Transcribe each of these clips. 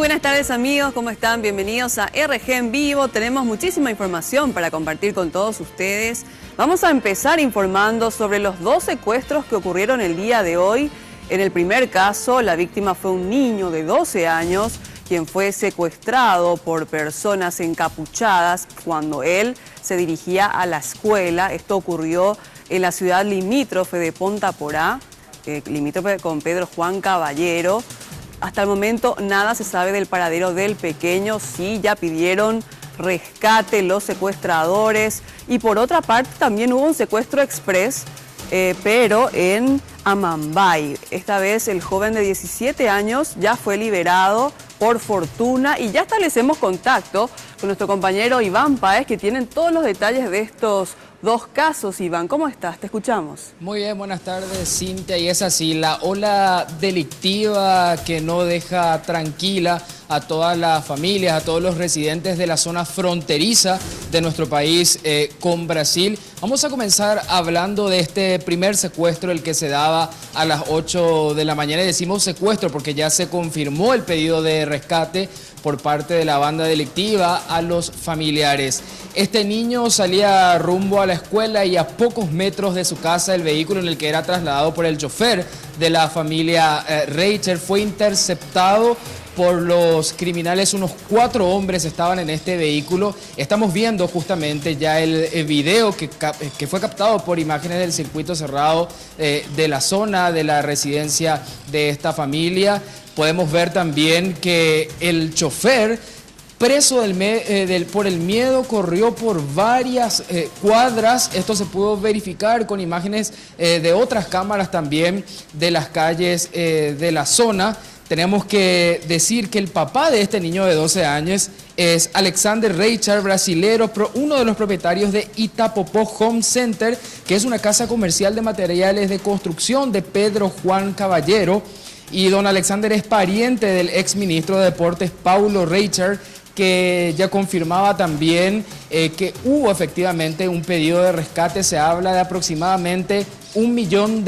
buenas tardes amigos, ¿cómo están? Bienvenidos a RG en vivo. Tenemos muchísima información para compartir con todos ustedes. Vamos a empezar informando sobre los 2 secuestros que ocurrieron el día de hoy. En el primer caso, la víctima fue un niño de 12 años, quien fue secuestrado por personas encapuchadas cuando él se dirigía a la escuela. Esto ocurrió en la ciudad limítrofe de Ponta Porá, limítrofe con Pedro Juan Caballero. Hasta el momento nada se sabe del paradero del pequeño. Sí, ya pidieron rescate los secuestradores. Y por otra parte también hubo un secuestro express, pero en Amambay. Esta vez el joven de 17 años ya fue liberado por fortuna y ya establecemos contacto con nuestro compañero Iván Páez, que tienen todos los detalles de estos 2 casos. Iván, ¿cómo estás? Te escuchamos. Muy bien, buenas tardes, Cintia. Y es así, la ola delictiva que no deja tranquila a todas las familias, a todos los residentes de la zona fronteriza de nuestro país con Brasil. Vamos a comenzar hablando de este primer secuestro, el que se daba a las 8 de la mañana. Y decimos secuestro porque ya se confirmó el pedido de rescate por parte de la banda delictiva a los familiares. Este niño salía rumbo a la escuela y a pocos metros de su casa el vehículo en el que era trasladado por el chofer de la familia Reicher fue interceptado por los criminales. Unos 4 hombres estaban en este vehículo. Estamos viendo justamente ya el video que fue captado por imágenes del circuito cerrado de la zona de la residencia de esta familia. Podemos ver también que el chofer, preso por el miedo, corrió por varias cuadras. Esto se pudo verificar con imágenes de otras cámaras también de las calles de la zona. Tenemos que decir que el papá de este niño de 12 años es Alexander Reicher, brasilero, uno de los propietarios de Itapopó Home Center, que es una casa comercial de materiales de construcción de Pedro Juan Caballero. Y don Alexander es pariente del exministro de Deportes Paulo Reicher, que ya confirmaba también que hubo efectivamente un pedido de rescate. Se habla de aproximadamente R$1 millón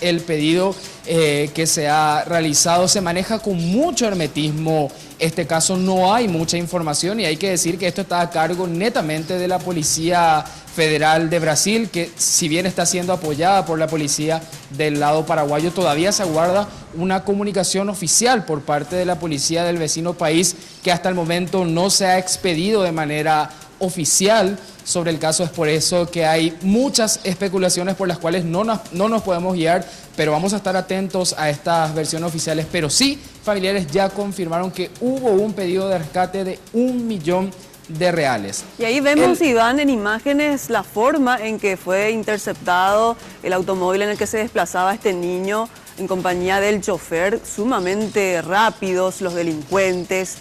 el pedido que se ha realizado. Se maneja con mucho hermetismo este caso, no hay mucha información y hay que decir que esto está a cargo netamente de la Policía Federal de Brasil, que si bien está siendo apoyada por la policía del lado paraguayo, todavía se aguarda una comunicación oficial por parte de la policía del vecino país, que hasta el momento no se ha expedido de manera oficial sobre el caso. Es por eso que hay muchas especulaciones por las cuales no nos podemos guiar, pero vamos a estar atentos a estas versiones oficiales. Pero sí, familiares ya confirmaron que hubo un pedido de rescate de R$1 millón. Y ahí vemos, Iván, en imágenes la forma en que fue interceptado el automóvil en el que se desplazaba este niño en compañía del chofer. Sumamente rápidos los delincuentes,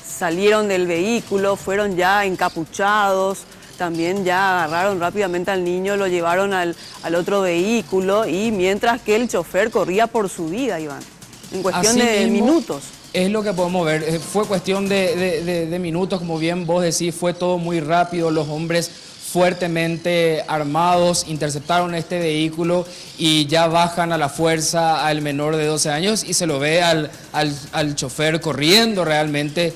salieron del vehículo, fueron ya encapuchados, también ya agarraron rápidamente al niño, lo llevaron al otro vehículo, y mientras que el chofer corría por su vida, Iván, en cuestión de minutos. Es lo que podemos ver, fue cuestión de minutos, como bien vos decís, fue todo muy rápido. Los hombres fuertemente armados interceptaron este vehículo y ya bajan a la fuerza al menor de 12 años y se lo ve al chofer corriendo realmente,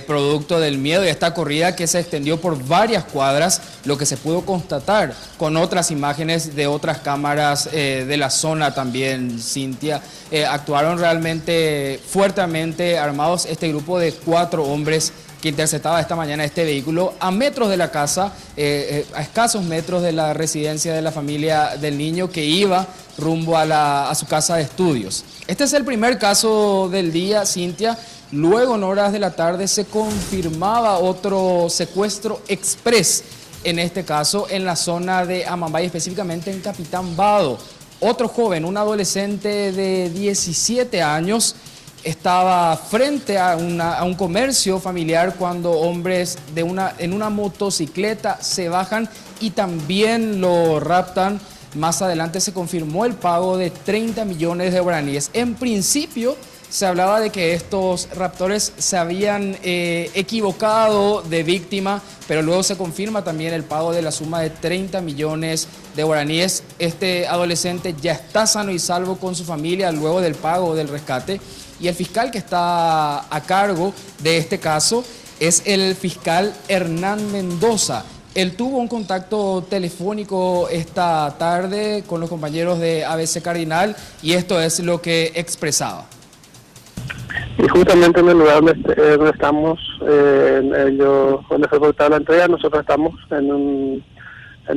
producto del miedo y esta corrida que se extendió por varias cuadras, lo que se pudo constatar con otras imágenes de otras cámaras de la zona también, Cintia. Actuaron realmente fuertemente armados este grupo de 4 hombres que interceptaba esta mañana este vehículo a metros de la casa, a escasos metros de la residencia de la familia del niño, que iba rumbo a su casa de estudios. Este es el primer caso del día, Cintia. Luego, en horas de la tarde, se confirmaba otro secuestro express, en este caso en la zona de Amambay, específicamente en Capitán Vado. Otro joven, un adolescente de 17 años, estaba frente a un comercio familiar cuando hombres en una motocicleta se bajan y también lo raptan. Más adelante se confirmó el pago de 30 millones de guaraníes. En principio se hablaba de que estos raptores se habían equivocado de víctima, pero luego se confirma también el pago de la suma de 30 millones de guaraníes. Este adolescente ya está sano y salvo con su familia luego del pago del rescate. y el fiscal que está a cargo de este caso es el fiscal Hernán Mendoza. Él tuvo un contacto telefónico esta tarde con los compañeros de ABC Cardinal y esto es lo que expresaba. Y justamente en el lugar donde estamos, donde fue reportada la entrega, nosotros estamos en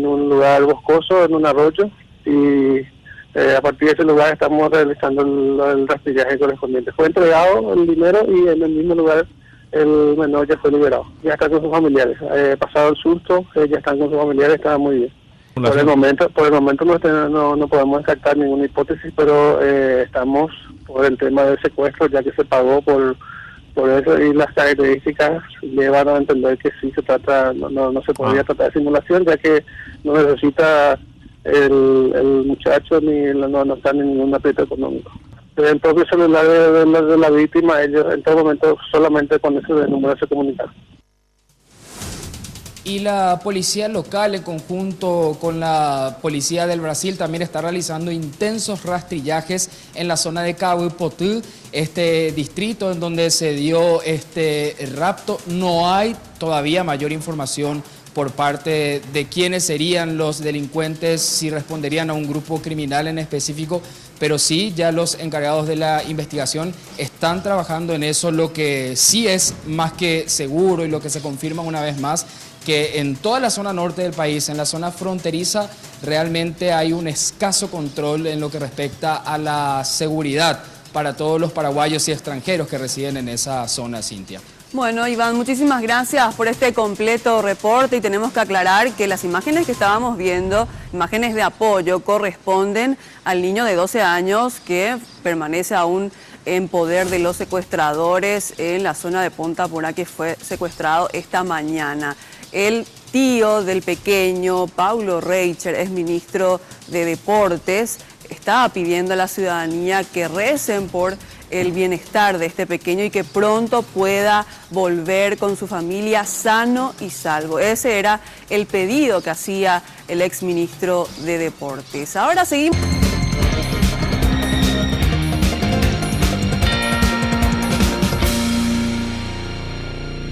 un lugar boscoso, en un arroyo, y a partir de ese lugar estamos realizando el rastrillaje correspondiente. Fue entregado el dinero y en el mismo lugar el menor ya fue liberado. Ya está con sus familiares. Pasado el susto, ya están con sus familiares, estaba muy bien. Por el momento no podemos descartar ninguna hipótesis, pero estamos por el tema del secuestro, ya que se pagó por eso, y las características llevan a entender que sí se trata, no se podría tratar de simulación, ya que no necesita el muchacho no está en ningún aprieto económico. El propio celular de la víctima, ellos en todo momento solamente con ese número se comunican. Y la policía local, en conjunto con la policía del Brasil, también está realizando intensos rastrillajes en la zona de Cabo Ipotú, este distrito en donde se dio este rapto. No hay todavía mayor información por parte de quiénes serían los delincuentes, si responderían a un grupo criminal en específico, pero sí, ya los encargados de la investigación están trabajando en eso. Lo que sí es más que seguro y lo que se confirma una vez más, que en toda la zona norte del país, en la zona fronteriza, realmente hay un escaso control en lo que respecta a la seguridad para todos los paraguayos y extranjeros que residen en esa zona, Cintia. Bueno, Iván, muchísimas gracias por este completo reporte, y tenemos que aclarar que las imágenes que estábamos viendo, imágenes de apoyo, corresponden al niño de 12 años que permanece aún en poder de los secuestradores en la zona de Punta Porá, que fue secuestrado esta mañana. El tío del pequeño, Paulo Reicher, es ministro de Deportes, estaba pidiendo a la ciudadanía que recen por el bienestar de este pequeño y que pronto pueda volver con su familia sano y salvo. Ese era el pedido que hacía el exministro de Deportes. Ahora seguimos.